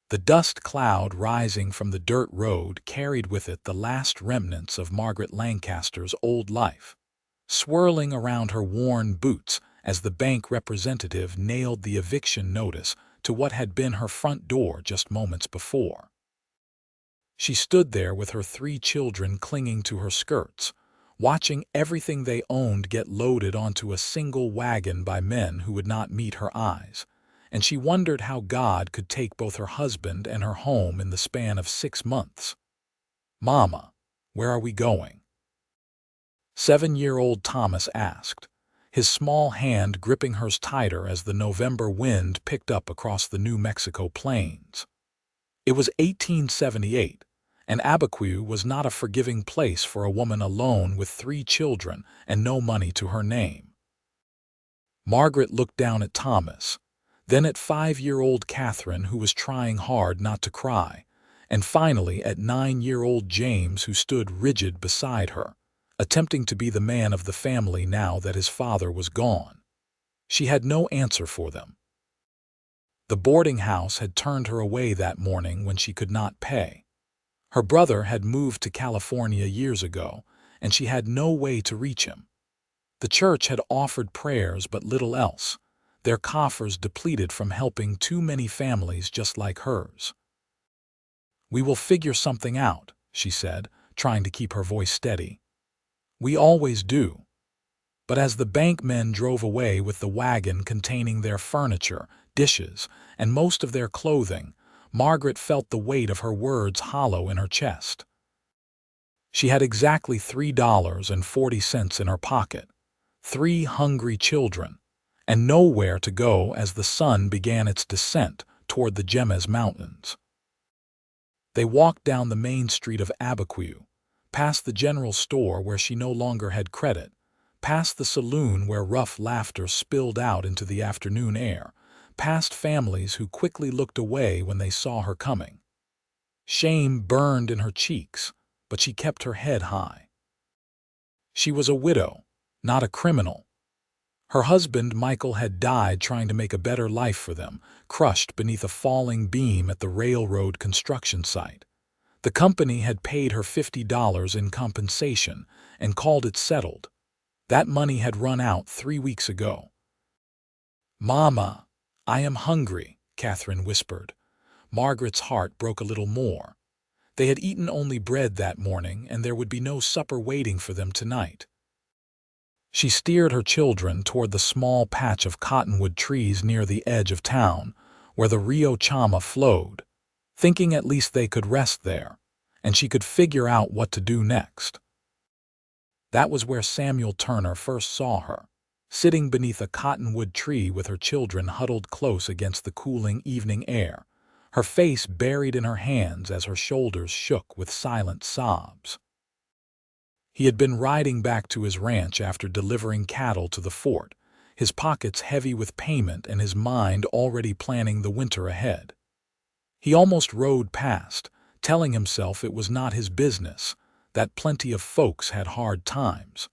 The dust cloud rising from the dirt road carried with it the last remnants of Margaret Lancaster's old life, swirling around her worn boots as the bank representative nailed the eviction notice to what had been her front door just moments before. She stood there with her 3 children clinging to her skirts, watching everything they owned get loaded onto a single wagon by men who would not meet her eyes, and she wondered how God could take both her husband and her home in the span of 6 months. "Mama, where are we going?" 7-year-old Thomas asked, his small hand gripping hers tighter as the November wind picked up across the New Mexico plains. It was 1878, and Abiquiu was not a forgiving place for a woman alone with 3 children and no money to her name. Margaret looked down at Thomas, then at 5-year-old Catherine, who was trying hard not to cry, and finally at 9-year-old James, who stood rigid beside her, attempting to be the man of the family now that his father was gone. She had no answer for them. The boarding house had turned her away that morning when she could not pay. Her brother had moved to California years ago, and she had no way to reach him. The church had offered prayers but little else, their coffers depleted from helping too many families just like hers. "We will figure something out," she said, trying to keep her voice steady. "We always do." But as the bank men drove away with the wagon containing their furniture, dishes, and most of their clothing, Margaret felt the weight of her words hollow in her chest. She had exactly $3.40 in her pocket, 3 hungry children, and nowhere to go as the sun began its descent toward the Jemez Mountains. They walked down the main street of Abiquiu, past the general store where she no longer had credit, past the saloon where rough laughter spilled out into the afternoon air, past families who quickly looked away when they saw her coming. Shame burned in her cheeks, but she kept her head high. She was a widow, not a criminal. Her husband, Michael, had died trying to make a better life for them, crushed beneath a falling beam at the railroad construction site. The company had paid her $50 in compensation and called it settled. That money had run out 3 weeks ago. "Mama, I am hungry," Catherine whispered. Margaret's heart broke a little more. They had eaten only bread that morning, and there would be no supper waiting for them tonight. She steered her children toward the small patch of cottonwood trees near the edge of town, where the Rio Chama flowed, thinking at least they could rest there, and she could figure out what to do next. That was where Samuel Turner first saw her, sitting beneath a cottonwood tree with her children huddled close against the cooling evening air, her face buried in her hands as her shoulders shook with silent sobs. He had been riding back to his ranch after delivering cattle to the fort, his pockets heavy with payment and his mind already planning the winter ahead. He almost rode past, telling himself it was not his business, that plenty of folks had hard times.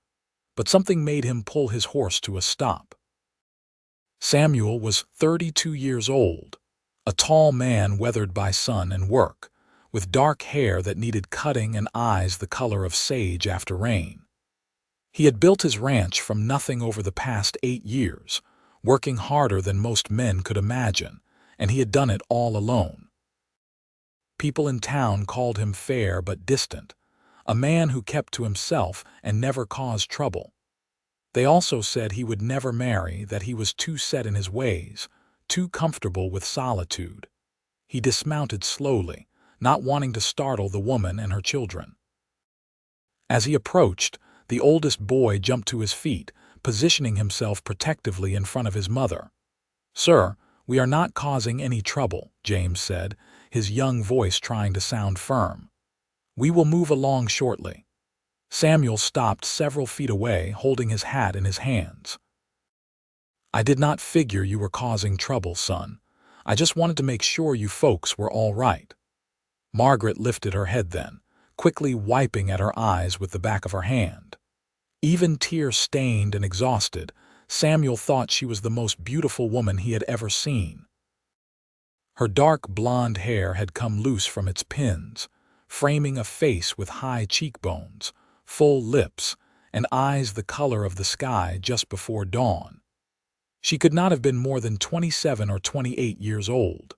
But something made him pull his horse to a stop. Samuel was 32 years old, a tall man weathered by sun and work, with dark hair that needed cutting and eyes the color of sage after rain. He had built his ranch from nothing over the past 8 years, working harder than most men could imagine, and he had done it all alone. People in town called him fair but distant, a man who kept to himself and never caused trouble. They also said he would never marry, that he was too set in his ways, too comfortable with solitude. He dismounted slowly, not wanting to startle the woman and her children. As he approached, the oldest boy jumped to his feet, positioning himself protectively in front of his mother. "Sir, we are not causing any trouble," James said, his young voice trying to sound firm. "We will move along shortly." Samuel stopped several feet away, holding his hat in his hands. "I did not figure you were causing trouble, son. I just wanted to make sure you folks were all right." Margaret lifted her head then, quickly wiping at her eyes with the back of her hand. Even tear-stained and exhausted, Samuel thought she was the most beautiful woman he had ever seen. Her dark blonde hair had come loose from its pins, framing a face with high cheekbones, full lips, and eyes the color of the sky just before dawn. She could not have been more than 27 or 28 years old.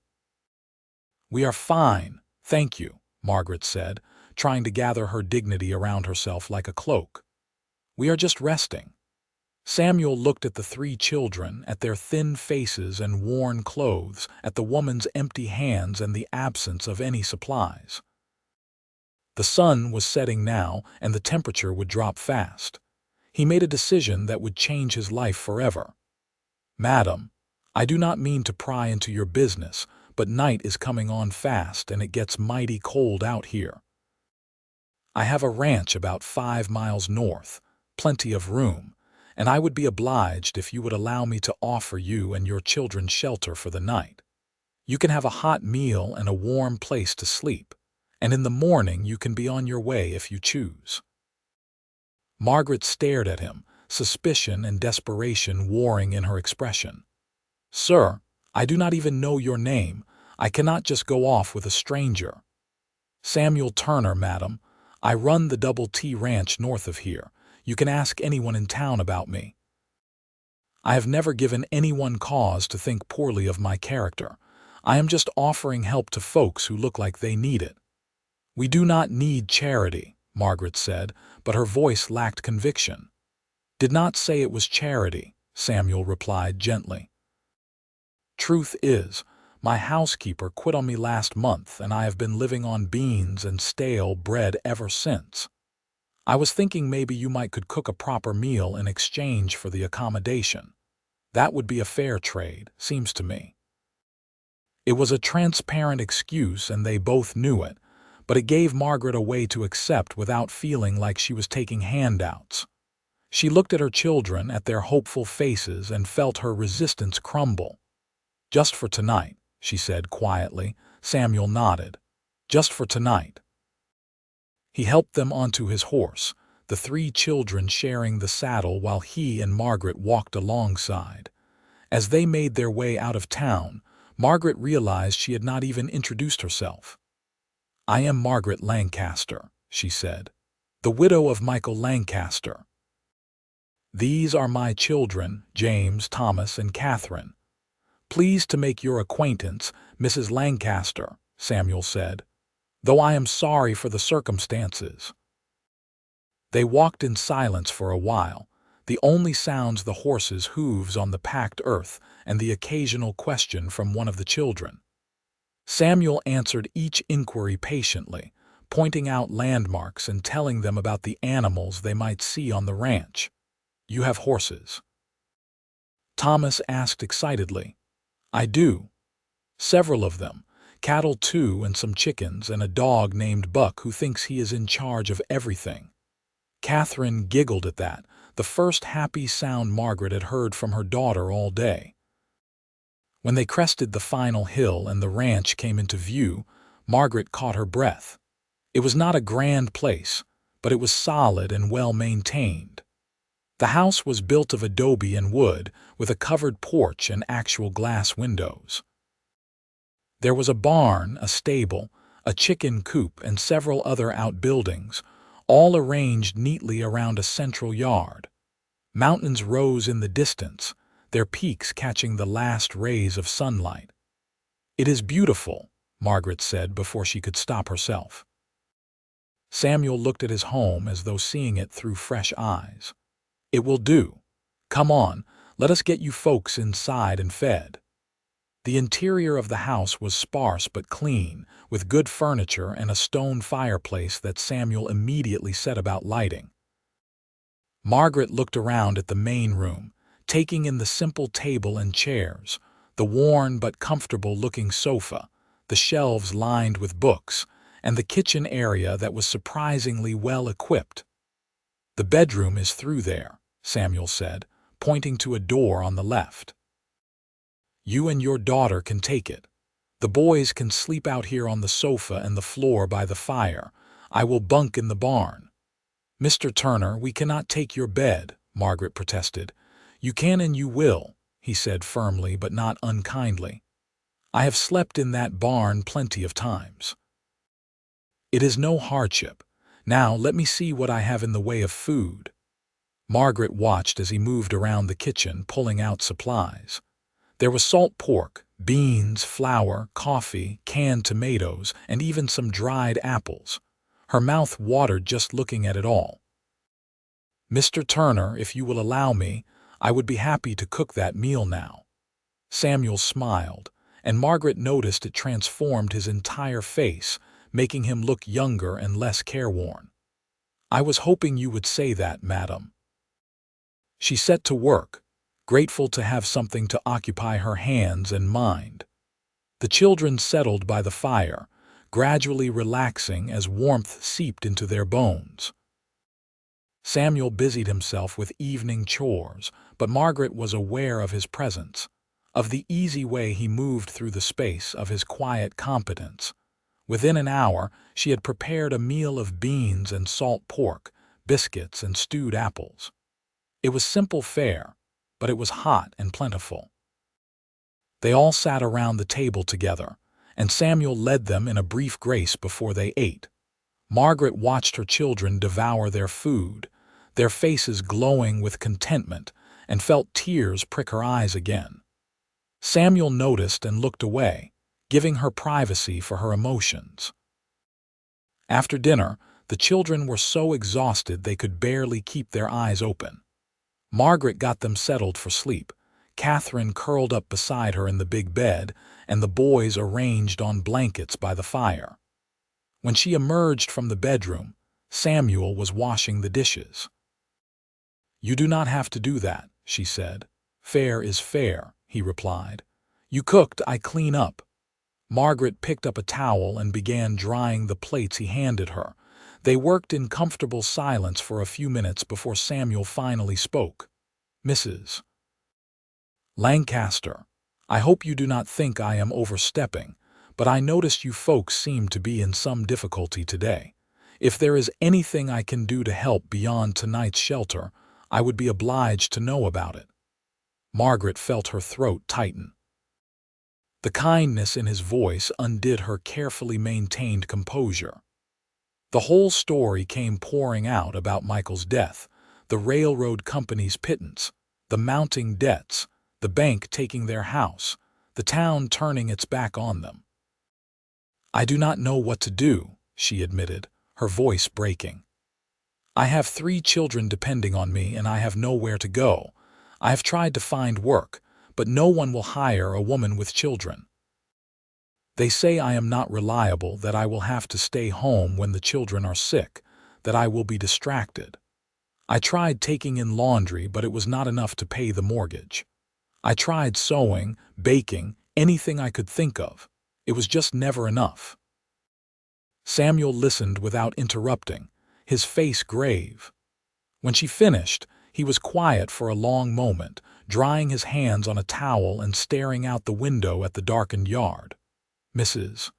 "We are fine, thank you," Margaret said, trying to gather her dignity around herself like a cloak. "We are just resting." Samuel looked at the three children, at their thin faces and worn clothes, at the woman's empty hands and the absence of any supplies. The sun was setting now, and the temperature would drop fast. He made a decision that would change his life forever. "Madam, I do not mean to pry into your business, but night is coming on fast and it gets mighty cold out here. I have a ranch about 5 miles north, plenty of room, and I would be obliged if you would allow me to offer you and your children shelter for the night. You can have a hot meal and a warm place to sleep, and in the morning you can be on your way if you choose." Margaret stared at him, suspicion and desperation warring in her expression. "Sir, I do not even know your name. I cannot just go off with a stranger." "Samuel Turner, madam. I run the Double T Ranch north of here. You can ask anyone in town about me. I have never given anyone cause to think poorly of my character. I am just offering help to folks who look like they need it." "We do not need charity," Margaret said, but her voice lacked conviction. "Did not say it was charity," Samuel replied gently. "Truth is, my housekeeper quit on me last month and I have been living on beans and stale bread ever since. I was thinking maybe you could cook a proper meal in exchange for the accommodation. That would be a fair trade, seems to me." It was a transparent excuse and they both knew it, but it gave Margaret a way to accept without feeling like she was taking handouts. She looked at her children, at their hopeful faces, and felt her resistance crumble. "Just for tonight," she said quietly. Samuel nodded. "Just for tonight." He helped them onto his horse, the three children sharing the saddle while he and Margaret walked alongside. As they made their way out of town, Margaret realized she had not even introduced herself. "I am Margaret Lancaster," she said, "the widow of Michael Lancaster. These are my children, James, Thomas, and Catherine. Pleased to make your acquaintance, Mrs. Lancaster," Samuel said, "though I am sorry for the circumstances." They walked in silence for a while, the only sounds the horses' hooves on the packed earth and the occasional question from one of the children. Samuel answered each inquiry patiently, pointing out landmarks and telling them about the animals they might see on the ranch. "You have horses?" Thomas asked excitedly. "I do. Several of them, cattle too, and some chickens, and a dog named Buck who thinks he is in charge of everything." Catherine giggled at that, the first happy sound Margaret had heard from her daughter all day. When they crested the final hill and the ranch came into view, Margaret caught her breath. It was not a grand place, but it was solid and well-maintained. The house was built of adobe and wood, with a covered porch and actual glass windows. There was a barn, a stable, a chicken coop, and several other outbuildings, all arranged neatly around a central yard. Mountains rose in the distance, their peaks catching the last rays of sunlight. "It is beautiful," Margaret said before she could stop herself. Samuel looked at his home as though seeing it through fresh eyes. "It will do. Come on, let us get you folks inside and fed." The interior of the house was sparse but clean, with good furniture and a stone fireplace that Samuel immediately set about lighting. Margaret looked around at the main room, taking in the simple table and chairs, the worn but comfortable-looking sofa, the shelves lined with books, and the kitchen area that was surprisingly well equipped. "The bedroom is through there," Samuel said, pointing to a door on the left. "You and your daughter can take it. The boys can sleep out here on the sofa and the floor by the fire. I will bunk in the barn." "Mr. Turner, we cannot take your bed," Margaret protested. "You can and you will," he said firmly but not unkindly. I have slept in that barn plenty of times. It is no hardship. Now let me see what I have in the way of food. Margaret watched as he moved around the kitchen, pulling out supplies. There was salt pork, beans, flour, coffee, canned tomatoes, and even some dried apples. Her mouth watered just looking at it all. "Mr. Turner, if you will allow me, I would be happy to cook that meal now." Samuel smiled, and Margaret noticed it transformed his entire face, making him look younger and less careworn. "I was hoping you would say that, madam." She set to work, grateful to have something to occupy her hands and mind. The children settled by the fire, gradually relaxing as warmth seeped into their bones. Samuel busied himself with evening chores, but Margaret was aware of his presence, of the easy way he moved through the space, of his quiet competence. Within an hour, she had prepared a meal of beans and salt pork, biscuits and stewed apples. It was simple fare, but it was hot and plentiful. They all sat around the table together, and Samuel led them in a brief grace before they ate. Margaret watched her children devour their food, their faces glowing with contentment, and felt tears prick her eyes again. Samuel noticed and looked away, giving her privacy for her emotions. After dinner, the children were so exhausted they could barely keep their eyes open. Margaret got them settled for sleep. Catherine curled up beside her in the big bed, and the boys arranged on blankets by the fire. When she emerged from the bedroom, Samuel was washing the dishes. "You do not have to do that," she said. "Fair is fair," he replied. "You cooked, I clean up." Margaret picked up a towel and began drying the plates he handed her. They worked in comfortable silence for a few minutes before Samuel finally spoke. "Mrs. Lancaster, I hope you do not think I am overstepping, but I noticed you folks seem to be in some difficulty today. If there is anything I can do to help beyond tonight's shelter, I would be obliged to know about it." Margaret felt her throat tighten. The kindness in his voice undid her carefully maintained composure. The whole story came pouring out about Michael's death, the railroad company's pittance, the mounting debts, the bank taking their house, the town turning its back on them. "I do not know what to do," she admitted, her voice breaking. "I have 3 children depending on me, and I have nowhere to go. I have tried to find work, but no one will hire a woman with children. They say I am not reliable, that I will have to stay home when the children are sick, that I will be distracted. I tried taking in laundry, but it was not enough to pay the mortgage. I tried sewing, baking, anything I could think of. It was just never enough." Samuel listened without interrupting, his face grave. When she finished, he was quiet for a long moment, drying his hands on a towel and staring out the window at the darkened yard. "Mrs.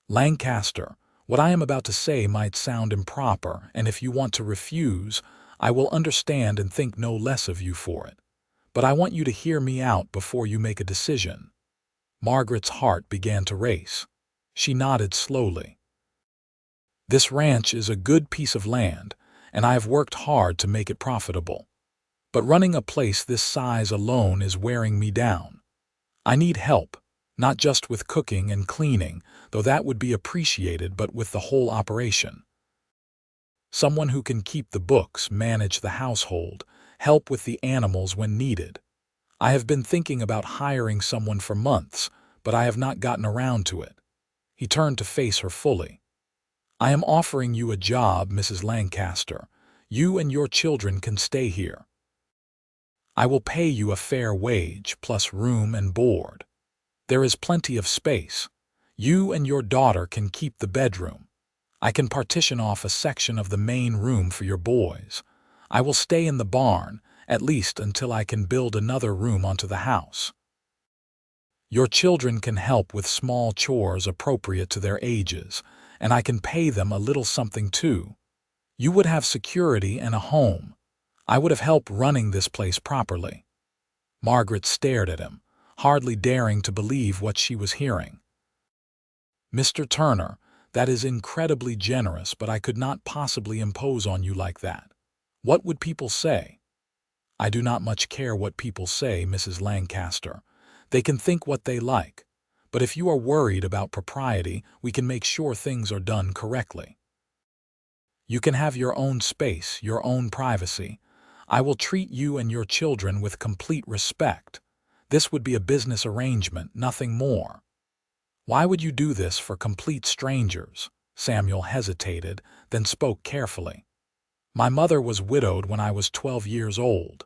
Lancaster, what I am about to say might sound improper, and if you want to refuse, I will understand and think no less of you for it. But I want you to hear me out before you make a decision." Margaret's heart began to race. She nodded slowly. "This ranch is a good piece of land, and I have worked hard to make it profitable. But running a place this size alone is wearing me down. I need help, not just with cooking and cleaning, though that would be appreciated, but with the whole operation. Someone who can keep the books, manage the household, help with the animals when needed. I have been thinking about hiring someone for months, but I have not gotten around to it." He turned to face her fully. "I am offering you a job, Mrs. Lancaster. You and your children can stay here. I will pay you a fair wage, plus room and board. There is plenty of space. You and your daughter can keep the bedroom. I can partition off a section of the main room for your boys. I will stay in the barn, at least until I can build another room onto the house. Your children can help with small chores appropriate to their ages, and I can pay them a little something too. You would have security and a home. I would have help running this place properly." Margaret stared at him, hardly daring to believe what she was hearing. "Mr. Turner, that is incredibly generous, but I could not possibly impose on you like that. What would people say?" "I do not much care what people say, Mrs. Lancaster. They can think what they like. But if you are worried about propriety, we can make sure things are done correctly. You can have your own space, your own privacy. I will treat you and your children with complete respect. This would be a business arrangement, nothing more." "Why would you do this for complete strangers?" Samuel hesitated, then spoke carefully. "My mother was widowed when I was 12 years old.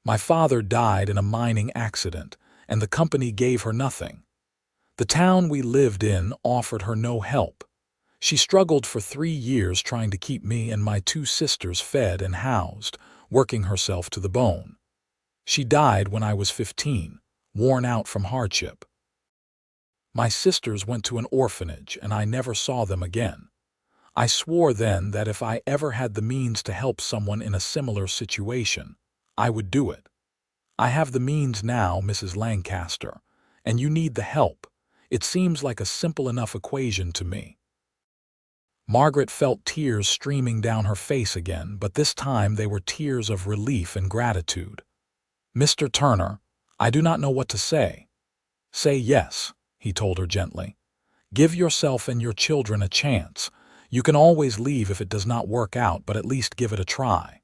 My father died in a mining accident, and the company gave her nothing. The town we lived in offered her no help. She struggled for 3 years trying to keep me and my 2 sisters fed and housed, working herself to the bone. She died when I was 15, worn out from hardship. My sisters went to an orphanage, and I never saw them again. I swore then that if I ever had the means to help someone in a similar situation, I would do it. I have the means now, Mrs. Lancaster, and you need the help. It seems like a simple enough equation to me." Margaret felt tears streaming down her face again, but this time they were tears of relief and gratitude. "Mr. Turner, I do not know what to say." "Say yes," he told her gently. "Give yourself and your children a chance. You can always leave if it does not work out, but at least give it a try."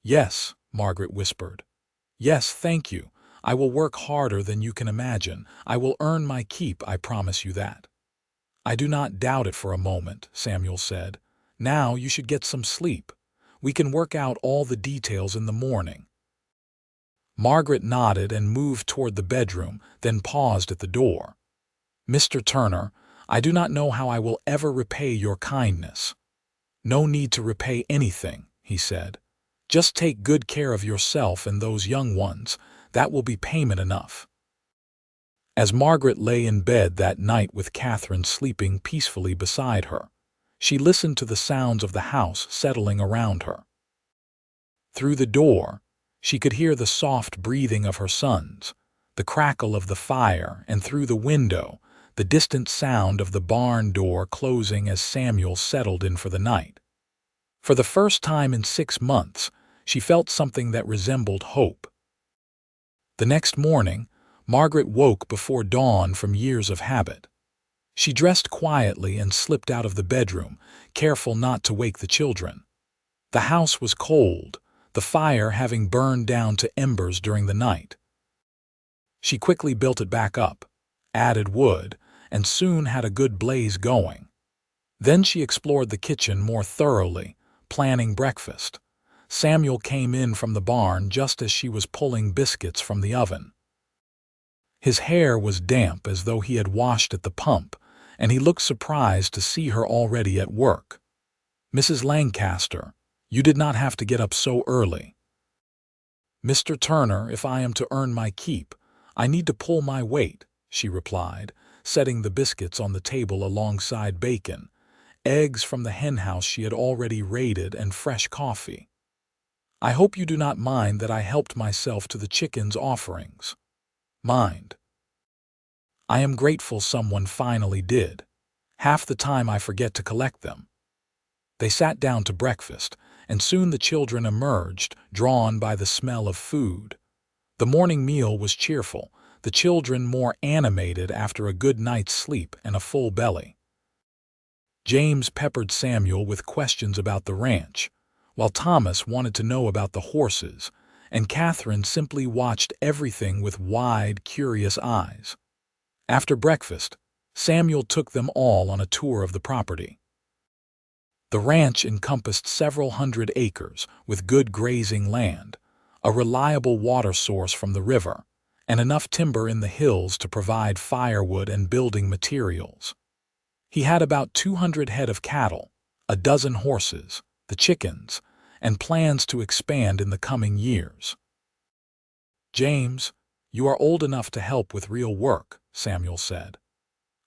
"Yes," Margaret whispered. "Yes, thank you. I will work harder than you can imagine. I will earn my keep, I promise you that." "I do not doubt it for a moment," Samuel said. "Now you should get some sleep. We can work out all the details in the morning." Margaret nodded and moved toward the bedroom, then paused at the door. "Mr. Turner, I do not know how I will ever repay your kindness." "No need to repay anything," he said. "Just take good care of yourself and those young ones. That will be payment enough." As Margaret lay in bed that night with Catherine sleeping peacefully beside her, she listened to the sounds of the house settling around her. Through the door, she could hear the soft breathing of her sons, the crackle of the fire, and through the window, the distant sound of the barn door closing as Samuel settled in for the night. For the first time in 6 months, she felt something that resembled hope. The next morning, Margaret woke before dawn from years of habit. She dressed quietly and slipped out of the bedroom, careful not to wake the children. The house was cold, the fire having burned down to embers during the night. She quickly built it back up, added wood, and soon had a good blaze going. Then she explored the kitchen more thoroughly, planning breakfast. Samuel came in from the barn just as she was pulling biscuits from the oven. His hair was damp as though he had washed at the pump, and he looked surprised to see her already at work. "Mrs. Lancaster, you did not have to get up so early." "Mr. Turner, if I am to earn my keep, I need to pull my weight," she replied, setting the biscuits on the table alongside bacon, eggs from the henhouse she had already raided, and fresh coffee. "I hope you do not mind that I helped myself to the chickens' offerings." "Mind? I am grateful someone finally did. Half the time I forget to collect them." They sat down to breakfast, and soon the children emerged, drawn by the smell of food. The morning meal was cheerful, the children more animated after a good night's sleep and a full belly. James peppered Samuel with questions about the ranch, while Thomas wanted to know about the horses, and Catherine simply watched everything with wide, curious eyes. After breakfast, Samuel took them all on a tour of the property. The ranch encompassed several hundred acres with good grazing land, a reliable water source from the river, and enough timber in the hills to provide firewood and building materials. He had about 200 head of cattle, a dozen horses, the chickens, and plans to expand in the coming years. "James, you are old enough to help with real work," Samuel said.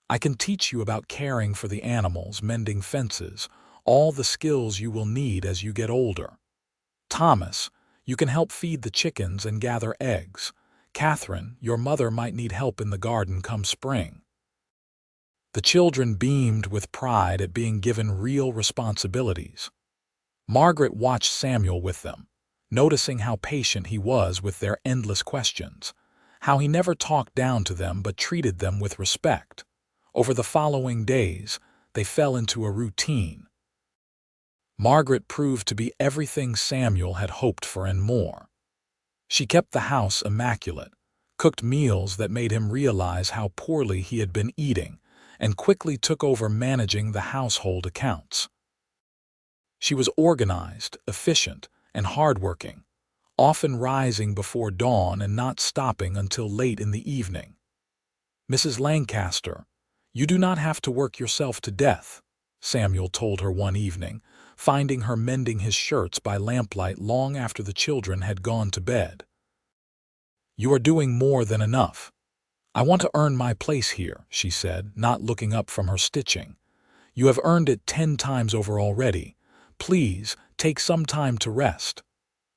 "I can teach you about caring for the animals, mending fences, all the skills you will need as you get older. Thomas, you can help feed the chickens and gather eggs. "Catherine, your mother might need help in the garden come spring." The children beamed with pride at being given real responsibilities. Margaret watched Samuel with them, noticing how patient he was with their endless questions, how he never talked down to them but treated them with respect. Over the following days, they fell into a routine. Margaret proved to be everything Samuel had hoped for and more. She kept the house immaculate, cooked meals that made him realize how poorly he had been eating, and quickly took over managing the household accounts. She was organized, efficient, and hardworking, often rising before dawn and not stopping until late in the evening. "Mrs. Lancaster, you do not have to work yourself to death," Samuel told her one evening, finding her mending his shirts by lamplight long after the children had gone to bed. "You are doing more than enough. I want to earn my place here," she said, not looking up from her stitching. "You have earned it 10 times over already. Please, take some time to rest."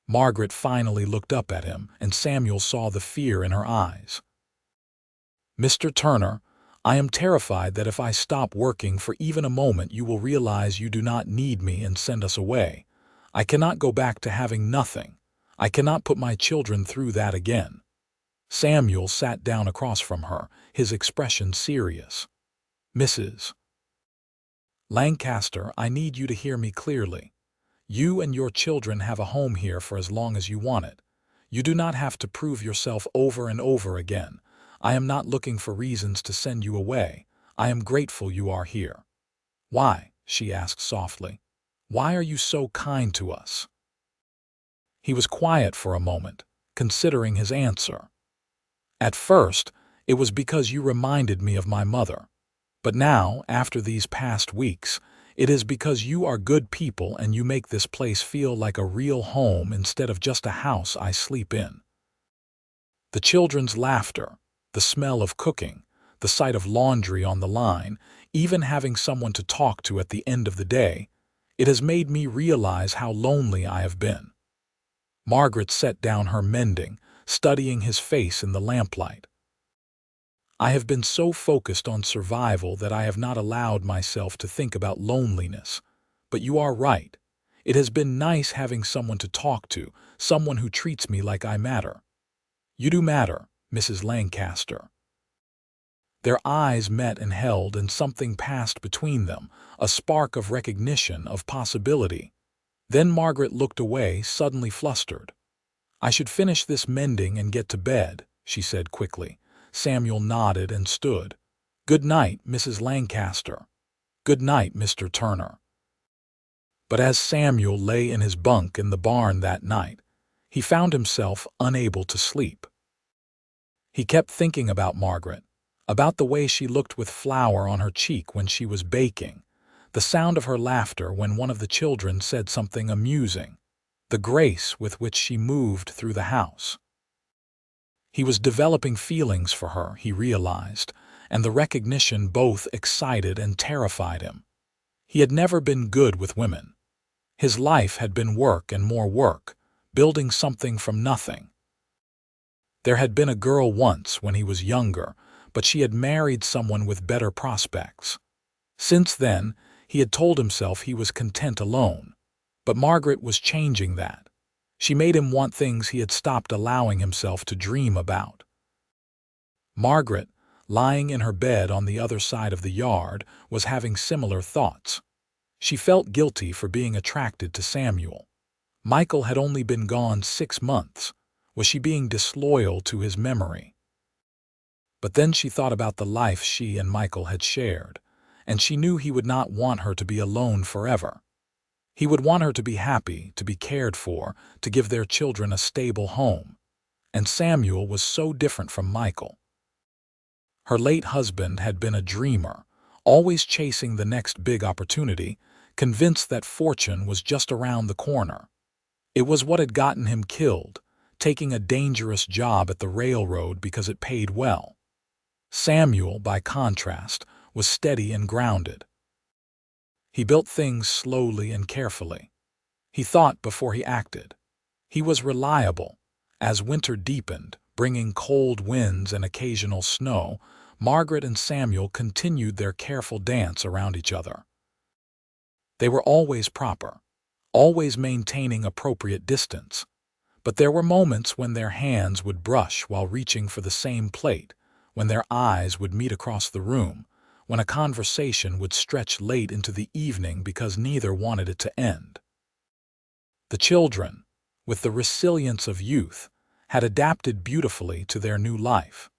Margaret finally looked up at him, and Samuel saw the fear in her eyes. "Mr. Turner, I am terrified that if I stop working for even a moment you will realize you do not need me and send us away. I cannot go back to having nothing. I cannot put my children through that again." Samuel sat down across from her, his expression serious. "Mrs. Lancaster, I need you to hear me clearly. You and your children have a home here for as long as you want it. You do not have to prove yourself over and over again. I am not looking for reasons to send you away. I am grateful you are here." "Why?" she asked softly. "Why are you so kind to us?" He was quiet for a moment, considering his answer. "At first, it was because you reminded me of my mother. But now, after these past weeks, it is because you are good people and you make this place feel like a real home instead of just a house I sleep in." The children's laughter, the smell of cooking, the sight of laundry on the line, even having someone to talk to at the end of the day, it has made me realize how lonely I have been. Margaret set down her mending, studying his face in the lamplight. "I have been so focused on survival that I have not allowed myself to think about loneliness. But you are right. It has been nice having someone to talk to, someone who treats me like I matter. You do matter, Mrs. Lancaster." Their eyes met and held, and something passed between them, a spark of recognition, of possibility. Then Margaret looked away, suddenly flustered. "I should finish this mending and get to bed," she said quickly. Samuel nodded and stood. "Good night, Mrs. Lancaster. Good night, Mr. Turner." But as Samuel lay in his bunk in the barn that night, he found himself unable to sleep. He kept thinking about Margaret, about the way she looked with flour on her cheek when she was baking, the sound of her laughter when one of the children said something amusing, the grace with which she moved through the house. He was developing feelings for her, he realized, and the recognition both excited and terrified him. He had never been good with women. His life had been work and more work, building something from nothing. There had been a girl once when he was younger, but she had married someone with better prospects. Since then, he had told himself he was content alone. But Margaret was changing that. She made him want things he had stopped allowing himself to dream about. Margaret, lying in her bed on the other side of the yard, was having similar thoughts. She felt guilty for being attracted to Samuel. Michael had only been gone 6 months. Was she being disloyal to his memory? But then she thought about the life she and Michael had shared, and she knew he would not want her to be alone forever. He would want her to be happy, to be cared for, to give their children a stable home. And Samuel was so different from Michael. Her late husband had been a dreamer, always chasing the next big opportunity, convinced that fortune was just around the corner. It was what had gotten him killed, taking a dangerous job at the railroad because it paid well. Samuel, by contrast, was steady and grounded. He built things slowly and carefully. He thought before he acted. He was reliable. As winter deepened, bringing cold winds and occasional snow, Margaret and Samuel continued their careful dance around each other. They were always proper, always maintaining appropriate distance, but there were moments when their hands would brush while reaching for the same plate, when their eyes would meet across the room, when a conversation would stretch late into the evening because neither wanted it to end. The children, with the resilience of youth, had adapted beautifully to their new life.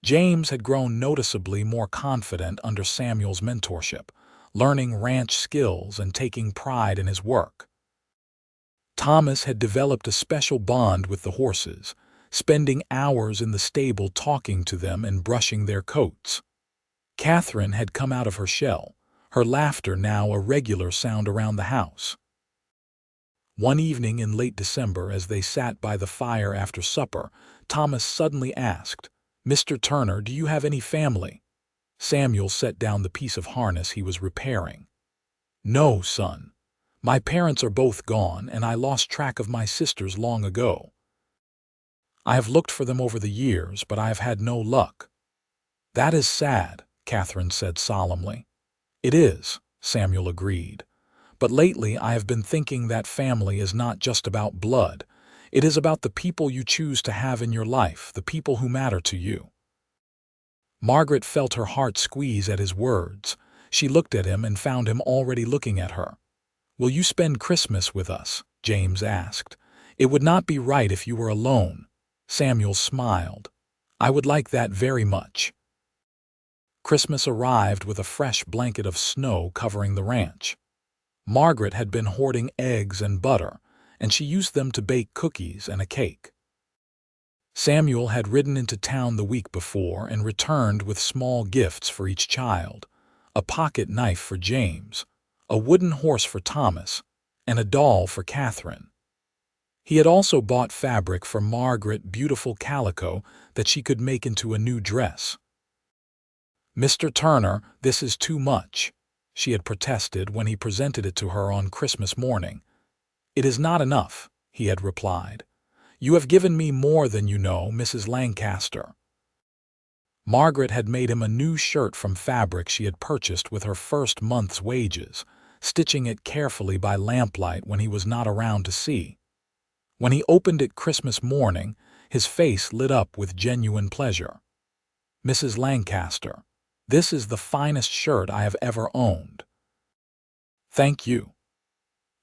James had grown noticeably more confident under Samuel's mentorship, learning ranch skills and taking pride in his work. Thomas had developed a special bond with the horses, spending hours in the stable talking to them and brushing their coats. Catherine had come out of her shell, her laughter now a regular sound around the house. One evening in late December, as they sat by the fire after supper, Thomas suddenly asked, "Mr. Turner, do you have any family?" Samuel set down the piece of harness he was repairing. "No, son. My parents are both gone, and I lost track of my sisters long ago. I have looked for them over the years, but I have had no luck." "That is sad," Catherine said solemnly. "It is," Samuel agreed. "But lately I have been thinking that family is not just about blood. It is about the people you choose to have in your life, the people who matter to you." Margaret felt her heart squeeze at his words. She looked at him and found him already looking at her. "Will you spend Christmas with us?" James asked. "It would not be right if you were alone." Samuel smiled. "I would like that very much." Christmas arrived with a fresh blanket of snow covering the ranch. Margaret had been hoarding eggs and butter, and she used them to bake cookies and a cake. Samuel had ridden into town the week before and returned with small gifts for each child: a pocket knife for James, a wooden horse for Thomas, and a doll for Catherine. He had also bought fabric for Margaret, beautiful calico that she could make into a new dress. "Mr. Turner, this is too much," she had protested when he presented it to her on Christmas morning. "It is not enough," he had replied. "You have given me more than you know, Mrs. Lancaster." Margaret had made him a new shirt from fabric she had purchased with her first month's wages, stitching it carefully by lamplight when he was not around to see. When he opened it Christmas morning, his face lit up with genuine pleasure. "Mrs. Lancaster, this is the finest shirt I have ever owned." "Thank you."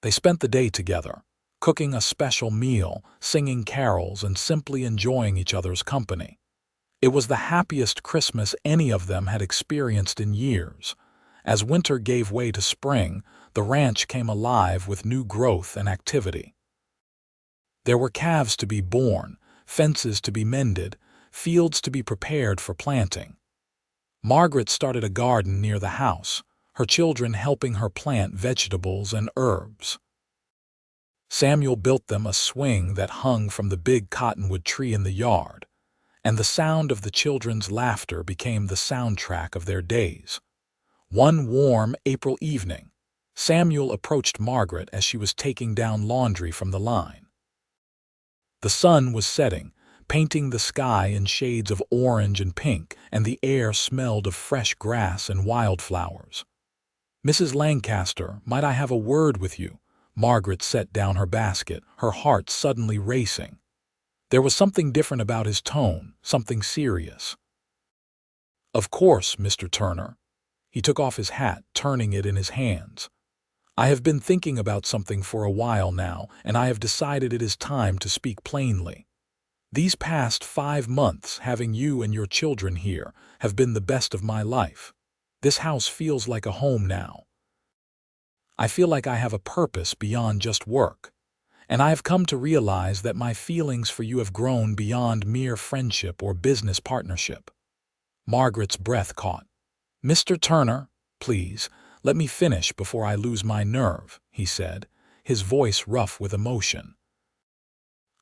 They spent the day together, cooking a special meal, singing carols, and simply enjoying each other's company. It was the happiest Christmas any of them had experienced in years. As winter gave way to spring, the ranch came alive with new growth and activity. There were calves to be born, fences to be mended, fields to be prepared for planting. Margaret started a garden near the house, her children helping her plant vegetables and herbs. Samuel built them a swing that hung from the big cottonwood tree in the yard, and the sound of the children's laughter became the soundtrack of their days. One warm April evening, Samuel approached Margaret as she was taking down laundry from the line. The sun was setting, painting the sky in shades of orange and pink, and the air smelled of fresh grass and wildflowers. "Mrs. Lancaster, might I have a word with you?" Margaret set down her basket, her heart suddenly racing. There was something different about his tone, something serious. "Of course, Mr. Turner." He took off his hat, turning it in his hands. "I have been thinking about something for a while now, and I have decided it is time to speak plainly. These past 5 months, having you and your children here, have been the best of my life. This house feels like a home now. I feel like I have a purpose beyond just work, and I have come to realize that my feelings for you have grown beyond mere friendship or business partnership." Margaret's breath caught. "Mr. Turner, please, let me finish before I lose my nerve," he said, his voice rough with emotion.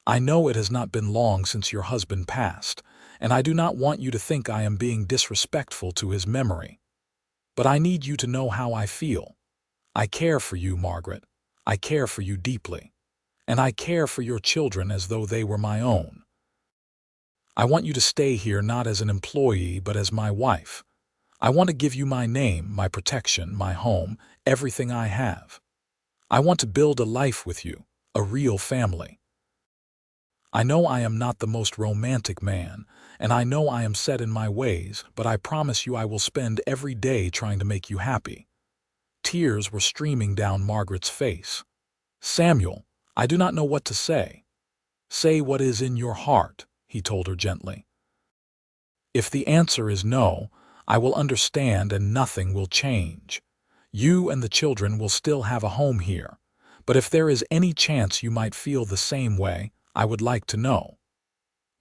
"I know it has not been long since your husband passed, and I do not want you to think I am being disrespectful to his memory. But I need you to know how I feel. I care for you, Margaret. I care for you deeply. And I care for your children as though they were my own. I want you to stay here not as an employee but as my wife. I want to give you my name, my protection, my home, everything I have. I want to build a life with you, a real family. I know I am not the most romantic man, and I know I am set in my ways, but I promise you I will spend every day trying to make you happy." Tears were streaming down Margaret's face. "Samuel, I do not know what to say." "Say what is in your heart," he told her gently. "If the answer is no, I will understand and nothing will change. You and the children will still have a home here, but if there is any chance you might feel the same way, I would like to know."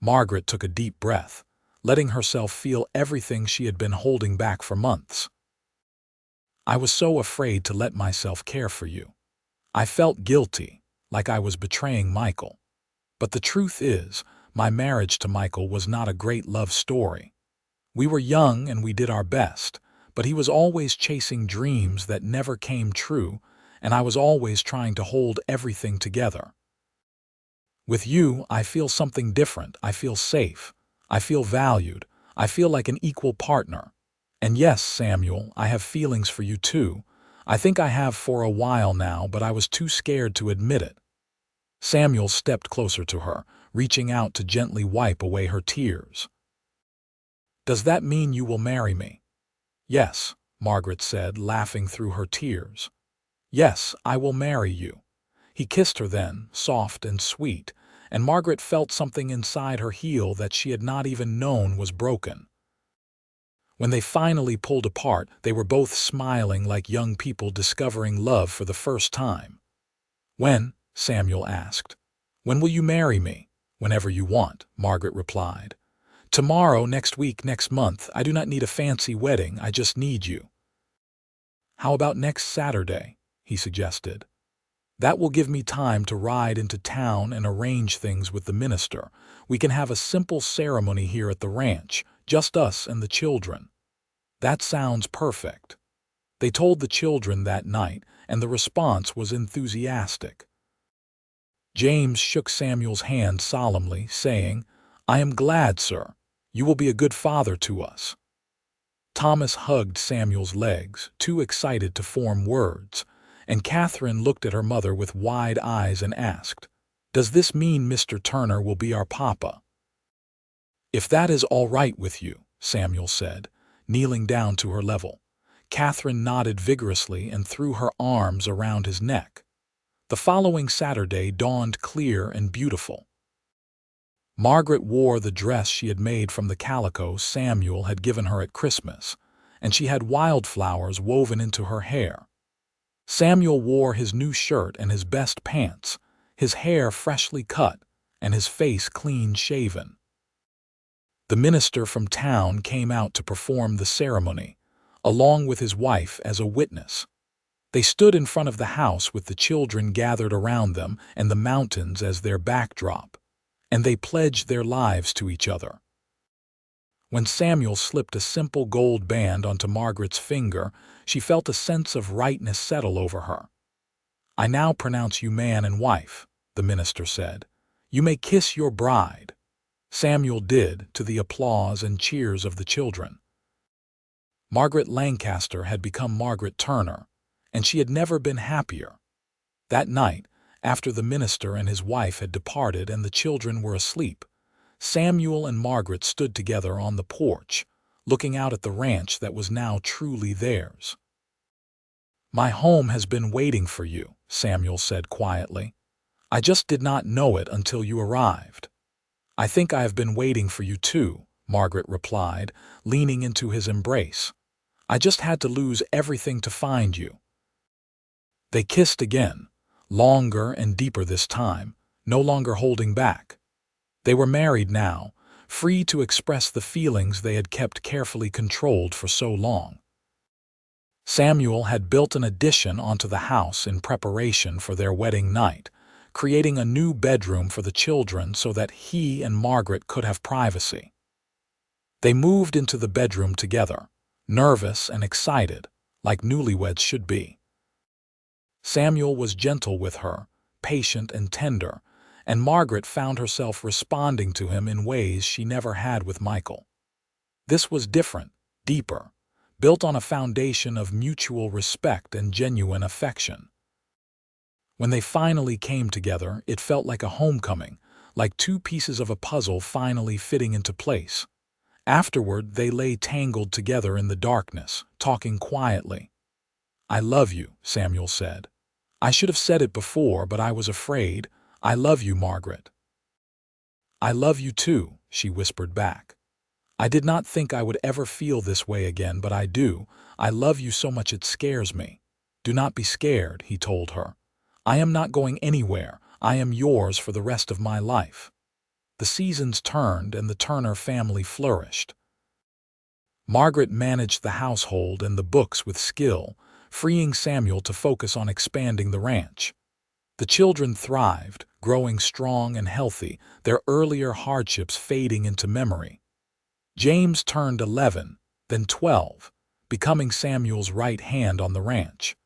Margaret took a deep breath, letting herself feel everything she had been holding back for months. "I was so afraid to let myself care for you. I felt guilty, like I was betraying Michael. But the truth is, my marriage to Michael was not a great love story. We were young and we did our best, but he was always chasing dreams that never came true, and I was always trying to hold everything together. With you, I feel something different. I feel safe. I feel valued. I feel like an equal partner. And yes, Samuel, I have feelings for you too. I think I have for a while now, but I was too scared to admit it." Samuel stepped closer to her, reaching out to gently wipe away her tears. "Does that mean you will marry me?" "Yes," Margaret said, laughing through her tears. "Yes, I will marry you." He kissed her then, soft and sweet, and Margaret felt something inside her heal that she had not even known was broken. When they finally pulled apart, they were both smiling like young people discovering love for the first time. "When?" Samuel asked. "When will you marry me?" "Whenever you want," Margaret replied. "Tomorrow, next week, next month. I do not need a fancy wedding, I just need you." "How about next Saturday?" he suggested. "That will give me time to ride into town and arrange things with the minister. We can have a simple ceremony here at the ranch, just us and the children." "That sounds perfect." They told the children that night, and the response was enthusiastic. James shook Samuel's hand solemnly, saying, "I am glad, sir. You will be a good father to us." Thomas hugged Samuel's legs, too excited to form words, and Catherine looked at her mother with wide eyes and asked, "Does this mean Mr. Turner will be our papa?" "If that is all right with you," Samuel said, kneeling down to her level. Catherine nodded vigorously and threw her arms around his neck. The following Saturday dawned clear and beautiful. Margaret wore the dress she had made from the calico Samuel had given her at Christmas, and she had wildflowers woven into her hair. Samuel wore his new shirt and his best pants, his hair freshly cut, and his face clean-shaven. The minister from town came out to perform the ceremony, along with his wife as a witness. They stood in front of the house with the children gathered around them and the mountains as their backdrop, and they pledged their lives to each other. When Samuel slipped a simple gold band onto Margaret's finger, she felt a sense of rightness settle over her. "I now pronounce you man and wife," the minister said. "You may kiss your bride." Samuel did, to the applause and cheers of the children. Margaret Lancaster had become Margaret Turner, and she had never been happier. That night, after the minister and his wife had departed and the children were asleep, Samuel and Margaret stood together on the porch, looking out at the ranch that was now truly theirs. "My home has been waiting for you," Samuel said quietly. "I just did not know it until you arrived." "I think I have been waiting for you too," Margaret replied, leaning into his embrace. "I just had to lose everything to find you." They kissed again, longer and deeper this time, no longer holding back. They were married now, free to express the feelings they had kept carefully controlled for so long. Samuel had built an addition onto the house in preparation for their wedding night, creating a new bedroom for the children so that he and Margaret could have privacy. They moved into the bedroom together, nervous and excited, like newlyweds should be. Samuel was gentle with her, patient and tender, and Margaret found herself responding to him in ways she never had with Michael. This was different, deeper, built on a foundation of mutual respect and genuine affection. When they finally came together, it felt like a homecoming, like two pieces of a puzzle finally fitting into place. Afterward, they lay tangled together in the darkness, talking quietly. "I love you," Samuel said. "I should have said it before, but I was afraid. I love you, Margaret." "I love you too," she whispered back. "I did not think I would ever feel this way again, but I do. I love you so much it scares me." "Do not be scared," he told her. "I am not going anywhere. I am yours for the rest of my life." The seasons turned and the Turner family flourished. Margaret managed the household and the books with skill, freeing Samuel to focus on expanding the ranch. The children thrived, growing strong and healthy, their earlier hardships fading into memory. James turned 11, then 12, becoming Samuel's right hand on the ranch.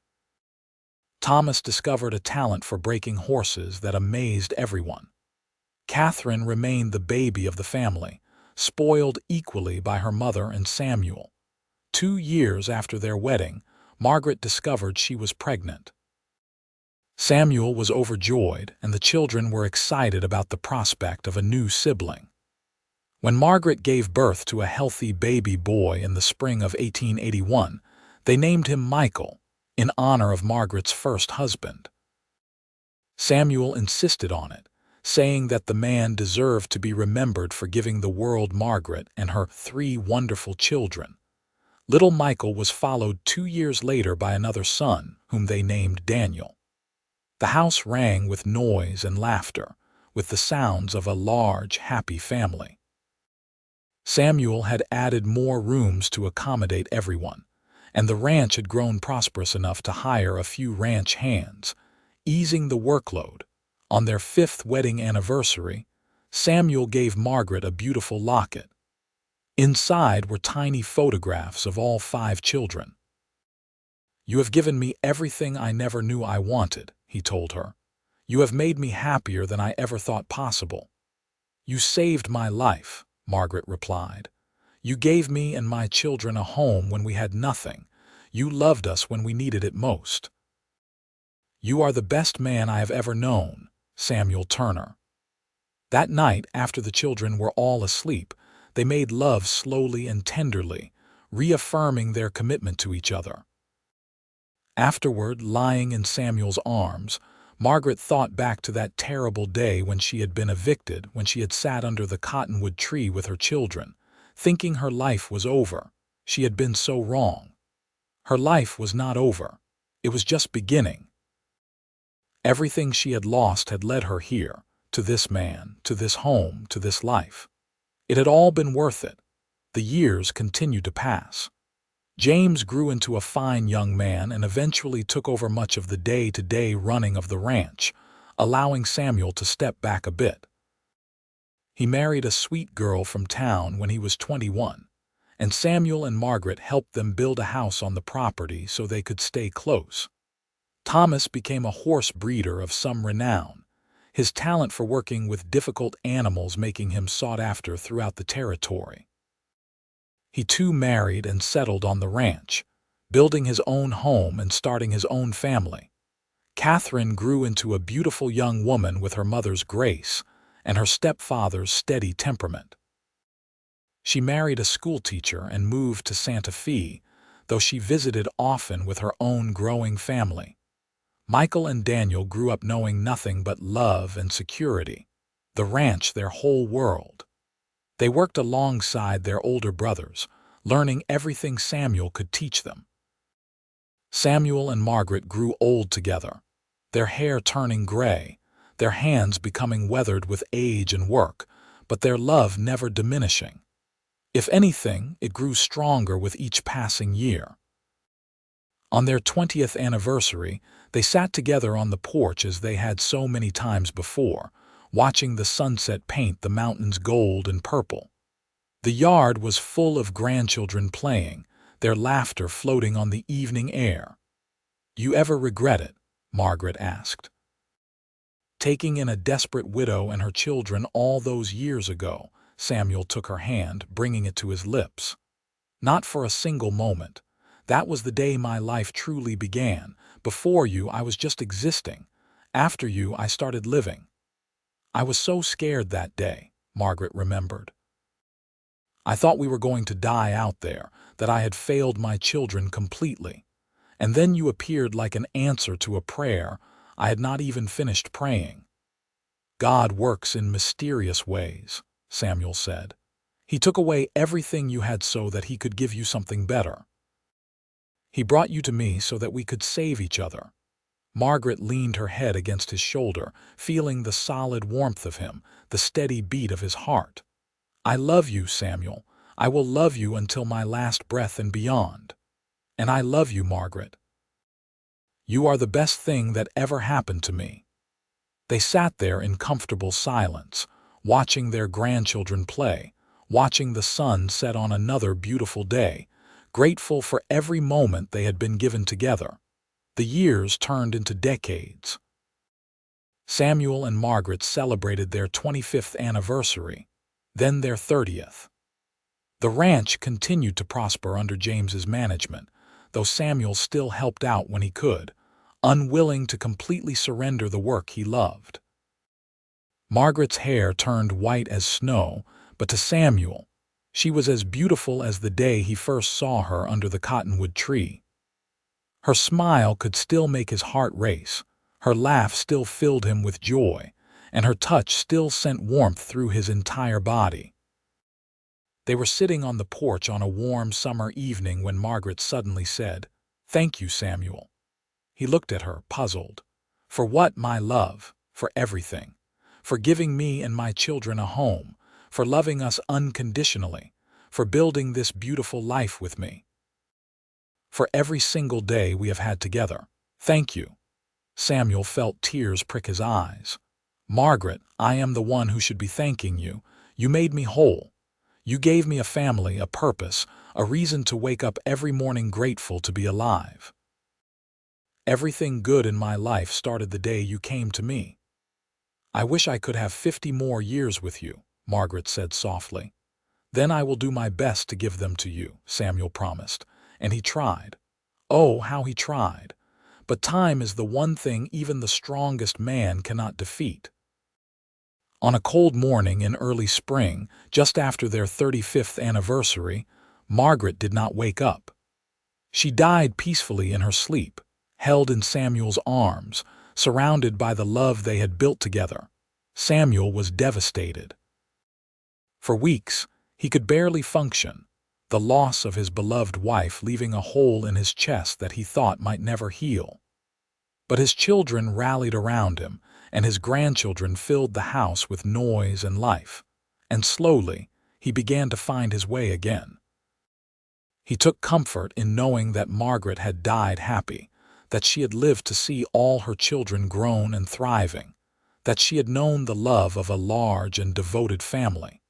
Thomas discovered a talent for breaking horses that amazed everyone. Catherine remained the baby of the family, spoiled equally by her mother and Samuel. 2 years after their wedding, Margaret discovered she was pregnant. Samuel was overjoyed, and the children were excited about the prospect of a new sibling. When Margaret gave birth to a healthy baby boy in the spring of 1881, they named him Michael, in honor of Margaret's first husband. Samuel insisted on it, saying that the man deserved to be remembered for giving the world Margaret and her 3 wonderful children. Little Michael was followed 2 years later by another son, whom they named Daniel. The house rang with noise and laughter, with the sounds of a large, happy family. Samuel had added more rooms to accommodate everyone, and the ranch had grown prosperous enough to hire a few ranch hands, easing the workload. On their 5th wedding anniversary, Samuel gave Margaret a beautiful locket. Inside were tiny photographs of all 5 children. "You have given me everything I never knew I wanted," he told her. "You have made me happier than I ever thought possible." "You saved my life," Margaret replied. "You gave me and my children a home when we had nothing. You loved us when we needed it most." "You are the best man I have ever known, Samuel Turner." That night, after the children were all asleep, they made love slowly and tenderly, reaffirming their commitment to each other. Afterward, lying in Samuel's arms, Margaret thought back to that terrible day when she had been evicted, when she had sat under the cottonwood tree with her children, thinking her life was over. She had been so wrong. Her life was not over. It was just beginning. Everything she had lost had led her here, to this man, to this home, to this life. It had all been worth it. The years continued to pass. James grew into a fine young man and eventually took over much of the day-to-day running of the ranch, allowing Samuel to step back a bit. He married a sweet girl from town when he was 21, and Samuel and Margaret helped them build a house on the property so they could stay close. Thomas became a horse breeder of some renown, his talent for working with difficult animals making him sought after throughout the territory. He too married and settled on the ranch, building his own home and starting his own family. Catherine grew into a beautiful young woman with her mother's grace and her stepfather's steady temperament. She married a schoolteacher and moved to Santa Fe, though she visited often with her own growing family. Michael and Daniel grew up knowing nothing but love and security, the ranch their whole world. They worked alongside their older brothers, learning everything Samuel could teach them. Samuel and Margaret grew old together, their hair turning gray, their hands becoming weathered with age and work, but their love never diminishing. If anything, it grew stronger with each passing year. On their 20th anniversary, they sat together on the porch as they had so many times before, watching the sunset paint the mountains gold and purple. The yard was full of grandchildren playing, their laughter floating on the evening air. "You ever regret it?" Margaret asked. Taking in a desperate widow and her children all those years ago, Samuel took her hand, bringing it to his lips. Not for a single moment. That was the day my life truly began. Before you, I was just existing. After you, I started living. I was so scared that day, Margaret remembered. I thought we were going to die out there, that I had failed my children completely. And then you appeared like an answer to a prayer I had not even finished praying. God works in mysterious ways, Samuel said. He took away everything you had so that he could give you something better. He brought you to me so that we could save each other. Margaret leaned her head against his shoulder, feeling the solid warmth of him, the steady beat of his heart. I love you, Samuel. I will love you until my last breath and beyond. And I love you, Margaret. You are the best thing that ever happened to me. They sat there in comfortable silence, watching their grandchildren play, watching the sun set on another beautiful day, grateful for every moment they had been given together. The years turned into decades. Samuel and Margaret celebrated their 25th anniversary, then their 30th. The ranch continued to prosper under James's management, though Samuel still helped out when he could, unwilling to completely surrender the work he loved. Margaret's hair turned white as snow, but to Samuel, she was as beautiful as the day he first saw her under the cottonwood tree. Her smile could still make his heart race, her laugh still filled him with joy, and her touch still sent warmth through his entire body. They were sitting on the porch on a warm summer evening when Margaret suddenly said, "Thank you, Samuel." He looked at her, puzzled. "For what, my love?" "For everything. For giving me and my children a home, for loving us unconditionally, for building this beautiful life with me. For every single day we have had together. Thank you." Samuel felt tears prick his eyes. "Margaret, I am the one who should be thanking you. You made me whole. You gave me a family, a purpose, a reason to wake up every morning grateful to be alive. Everything good in my life started the day you came to me." "I wish I could have 50 more years with you," Margaret said softly. "Then I will do my best to give them to you," Samuel promised, and he tried. Oh, how he tried! But time is the one thing even the strongest man cannot defeat. On a cold morning in early spring, just after their 35th anniversary, Margaret did not wake up. She died peacefully in her sleep, held in Samuel's arms, surrounded by the love they had built together. Samuel was devastated. For weeks, he could barely function, the loss of his beloved wife leaving a hole in his chest that he thought might never heal. But his children rallied around him, and his grandchildren filled the house with noise and life. And slowly, he began to find his way again. He took comfort in knowing that Margaret had died happy, that she had lived to see all her children grown and thriving, that she had known the love of a large and devoted family.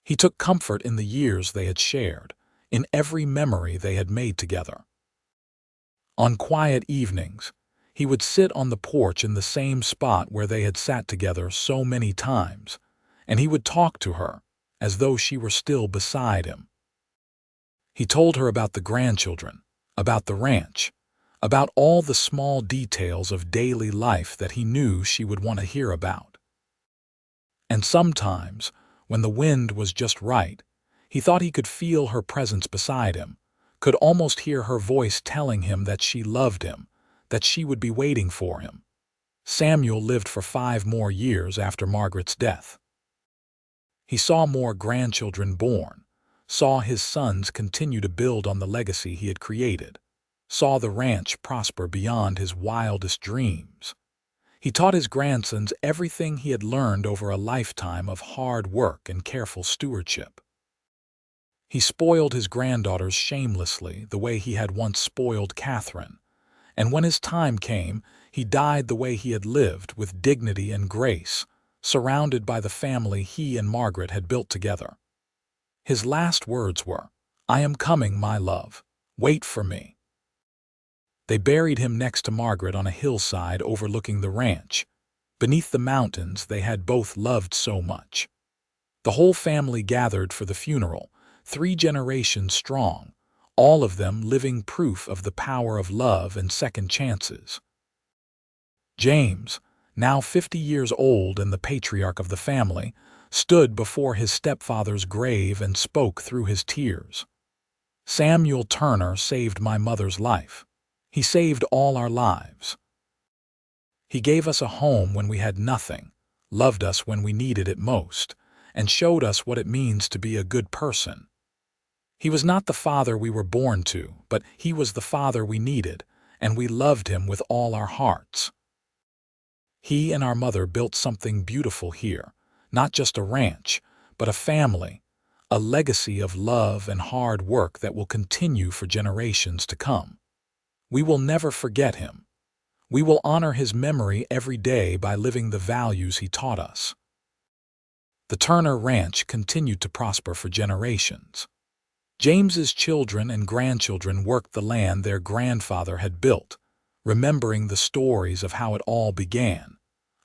He took comfort in the years they had shared, in every memory they had made together. On quiet evenings, he would sit on the porch in the same spot where they had sat together so many times, and he would talk to her as though she were still beside him. He told her about the grandchildren, about the ranch, about all the small details of daily life that he knew she would want to hear about. And sometimes, when the wind was just right, he thought he could feel her presence beside him, could almost hear her voice telling him that she loved him, that she would be waiting for him. Samuel lived for 5 more years after Margaret's death. He saw more grandchildren born, saw his sons continue to build on the legacy he had created, saw the ranch prosper beyond his wildest dreams. He taught his grandsons everything he had learned over a lifetime of hard work and careful stewardship. He spoiled his granddaughters shamelessly the way he had once spoiled Catherine, and when his time came, he died the way he had lived, with dignity and grace, surrounded by the family he and Margaret had built together. His last words were, "I am coming, my love. Wait for me." They buried him next to Margaret on a hillside overlooking the ranch. beneath the mountains they had both loved so much. The whole family gathered for the funeral, 3 generations strong, all of them living proof of the power of love and second chances. James, now 50 years old and the patriarch of the family, stood before his stepfather's grave and spoke through his tears. "Samuel Turner saved my mother's life. He saved all our lives. He gave us a home when we had nothing, loved us when we needed it most, and showed us what it means to be a good person. He was not the father we were born to, but he was the father we needed, and we loved him with all our hearts. He and our mother built something beautiful here, not just a ranch, but a family, a legacy of love and hard work that will continue for generations to come. We will never forget him. We will honor his memory every day by living the values he taught us." The Turner Ranch continued to prosper for generations. James's children and grandchildren worked the land their grandfather had built, remembering the stories of how it all began,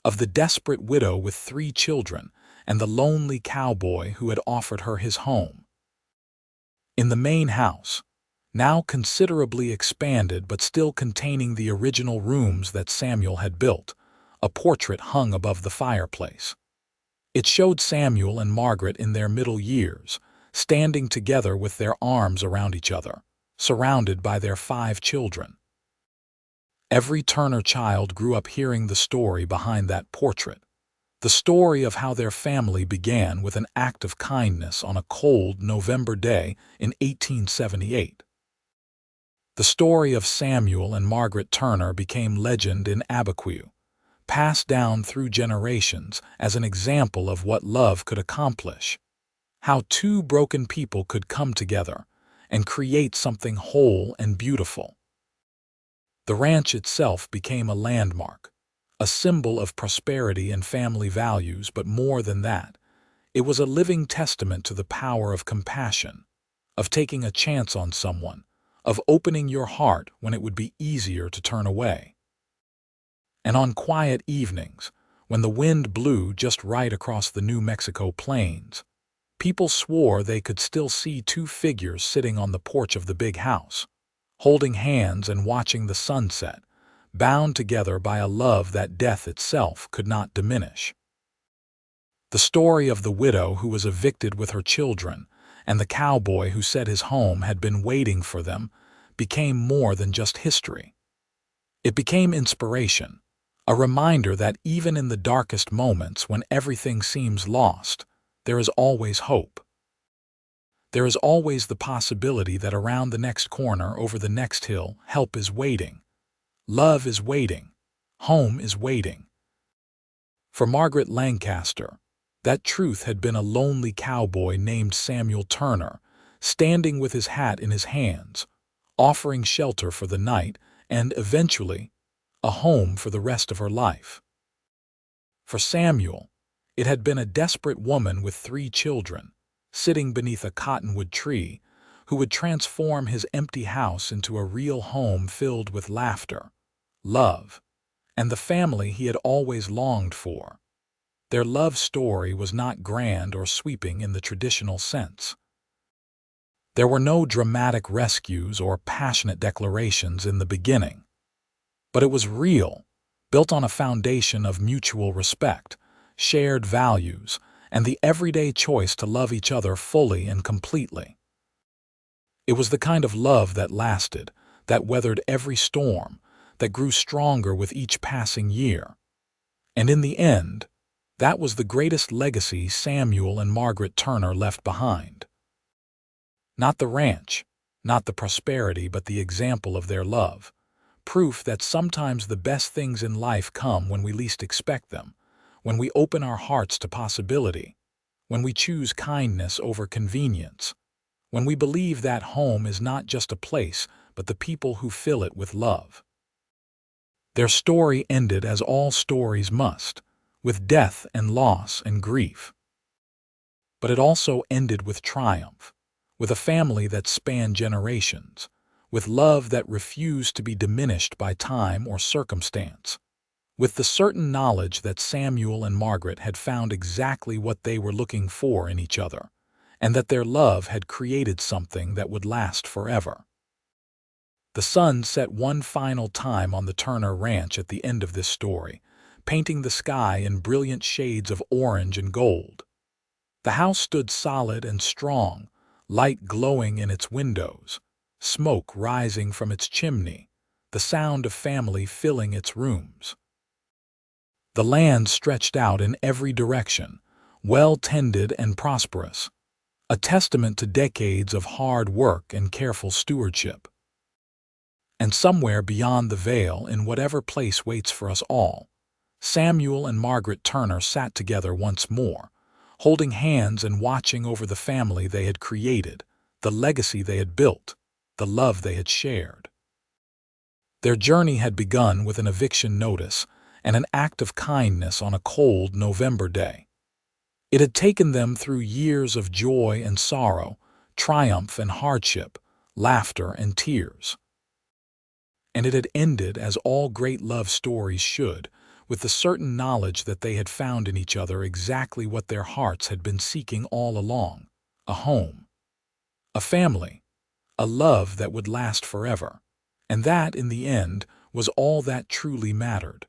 of the desperate widow with 3 children and the lonely cowboy who had offered her his home. In the main house, now considerably expanded but still containing the original rooms that Samuel had built, a portrait hung above the fireplace. It showed Samuel and Margaret in their middle years, standing together with their arms around each other, surrounded by their 5 children. Every Turner child grew up hearing the story behind that portrait, the story of how their family began with an act of kindness on a cold November day in 1878. The story of Samuel and Margaret Turner became legend in Abiquiu, passed down through generations as an example of what love could accomplish, how 2 broken people could come together and create something whole and beautiful. The ranch itself became a landmark, a symbol of prosperity and family values, but more than that, it was a living testament to the power of compassion, of taking a chance on someone, of opening your heart when it would be easier to turn away. And on quiet evenings, when the wind blew just right across the New Mexico plains, people swore they could still see 2 figures sitting on the porch of the big house, holding hands and watching the sunset, bound together by a love that death itself could not diminish. The story of the widow who was evicted with her children and the cowboy who said his home had been waiting for them became more than just history. It became inspiration, a reminder that even in the darkest moments when everything seems lost, there is always hope. There is always the possibility that around the next corner, over the next hill, help is waiting. Love is waiting. Home is waiting. For Margaret Lancaster, that truth had been a lonely cowboy named Samuel Turner, standing with his hat in his hands, offering shelter for the night and, eventually, a home for the rest of her life. For Samuel, it had been a desperate woman with 3 children, sitting beneath a cottonwood tree, who would transform his empty house into a real home filled with laughter, love, and the family he had always longed for. Their love story was not grand or sweeping in the traditional sense. There were no dramatic rescues or passionate declarations in the beginning, but it was real, built on a foundation of mutual respect, shared values, and the everyday choice to love each other fully and completely. It was the kind of love that lasted, that weathered every storm, that grew stronger with each passing year. And in the end, that was the greatest legacy Samuel and Margaret Turner left behind. Not the ranch, not the prosperity, but the example of their love. Proof that sometimes the best things in life come when we least expect them, when we open our hearts to possibility, when we choose kindness over convenience, when we believe that home is not just a place, but the people who fill it with love. Their story ended as all stories must, with death and loss and grief. But it also ended with triumph, with a family that spanned generations, with love that refused to be diminished by time or circumstance, with the certain knowledge that Samuel and Margaret had found exactly what they were looking for in each other, and that their love had created something that would last forever. The sun set one final time on the Turner Ranch at the end of this story, painting the sky in brilliant shades of orange and gold. The house stood solid and strong, light glowing in its windows, smoke rising from its chimney, the sound of family filling its rooms. The land stretched out in every direction, well-tended and prosperous, a testament to decades of hard work and careful stewardship. And somewhere beyond the veil, in whatever place waits for us all, Samuel and Margaret Turner sat together once more, holding hands and watching over the family they had created, the legacy they had built, the love they had shared. Their journey had begun with an eviction notice and an act of kindness on a cold November day. It had taken them through years of joy and sorrow, triumph and hardship, laughter and tears. And it had ended as all great love stories should, with the certain knowledge that they had found in each other exactly what their hearts had been seeking all along: a home, a family, a love that would last forever. And that, in the end, was all that truly mattered.